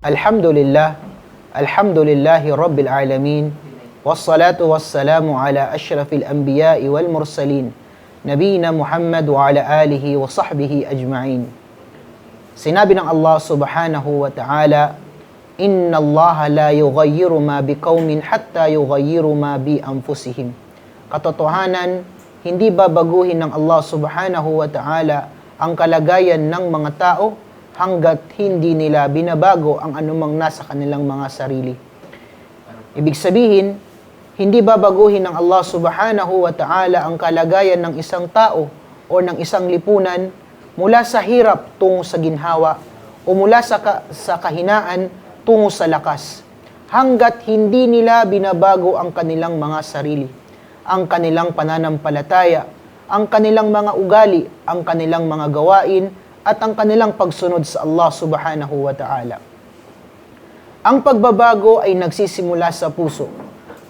Alhamdulillah, alhamdulillahi rabbil alamin, wassalatu wassalamu ala ashrafil anbiya'i wal mursalin, nabiyina Muhammad wa ala alihi wa sahbihi ajma'in. Sinabi ng Allah subhanahu wa ta'ala, Inna Allah la yughayyiru ma biqaumin hatta yughayyiru ma bi anfusihim. Katotohanan, hindi babaguhin ng Allah subhanahu wa ta'ala ang kalagayan ng mga tao hanggat hindi nila binabago ang anumang nasa kanilang mga sarili. Ibig sabihin, hindi babaguhin ng Allah subhanahu wa ta'ala ang kalagayan ng isang tao o ng isang lipunan mula sa hirap tungo sa ginhawa o mula sa kahinaan tungo sa lakas, hanggat hindi nila binabago ang kanilang mga sarili, ang kanilang pananampalataya, ang kanilang mga ugali, ang kanilang mga gawain, at ang kanilang pagsunod sa Allah subhanahu wa ta'ala. Ang pagbabago ay nagsisimula sa puso.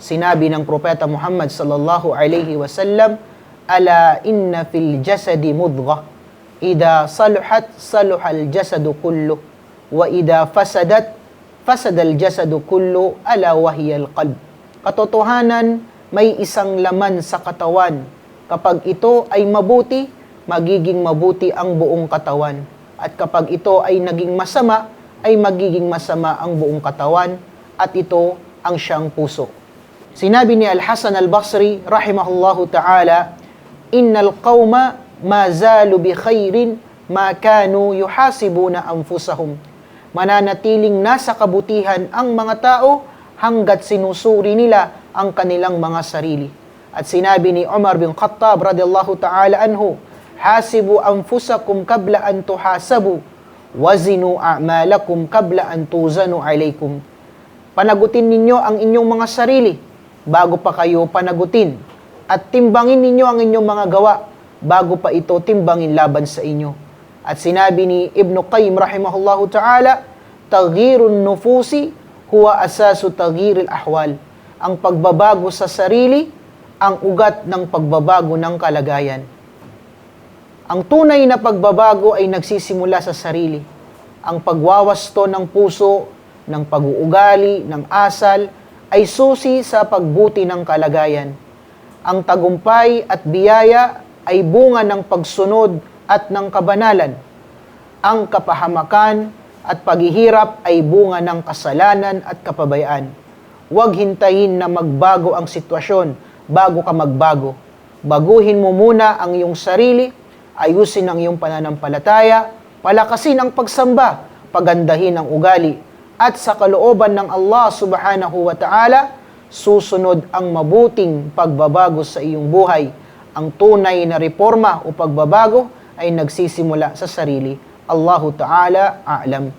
Sinabi ng Propeta Muhammad sallallahu alaihi wasallam, Ala inna fil jasadi mudghah, ida saluhat saluhal jasadu kullu, wa ida fasadat fasadal jasadu kullu ala wahiyal qalb. Katotohanan, may isang laman sa katawan. Kapag ito ay mabuti, magiging mabuti ang buong katawan. At kapag ito ay naging masama, ay magiging masama ang buong katawan. At ito ang siyang puso. Sinabi ni Al-Hasan Al-Basri, rahimahullahu ta'ala, Innal qawma ma zalu bi khairin ma kanu yuhasibuna anfusahum. Mananatiling nasa kabutihan ang mga tao hanggat sinusuri nila ang kanilang mga sarili. At sinabi ni Umar bin Khattab radiyallahu ta'ala anhu, Hasibu anfusakum kabla an tuhasabu, wazinu a'malakum kabla an tuzanu alaykum. Panagutin ninyo ang inyong mga sarili bago pa kayo panagutin, at timbangin ninyo ang inyong mga gawa bago pa ito timbangin laban sa inyo. At sinabi ni Ibn Qayyim rahimahullahu ta'ala, Taghirun nufusi huwa asasu taghiril ahwal. Ang pagbabago sa sarili, ang ugat ng pagbabago ng kalagayan. Ang tunay na pagbabago ay nagsisimula sa sarili. Ang pagwawasto ng puso, ng pag-uugali, ng asal, ay susi sa pagbuti ng kalagayan. Ang tagumpay at biyaya ay bunga ng pagsunod at ng kabanalan. Ang kapahamakan at paghihirap ay bunga ng kasalanan at kapabayaan. Huwag hintayin na magbago ang sitwasyon bago ka magbago. Baguhin mo muna ang iyong sarili, ayusin ang iyong pananampalataya, palakasin ang pagsamba, pagandahin ang ugali, at sa kalooban ng Allah subhanahu wa ta'ala, susunod ang mabuting pagbabago sa iyong buhay. Ang tunay na reforma o pagbabago ay nagsisimula sa sarili. Allahu Ta'ala a'lam.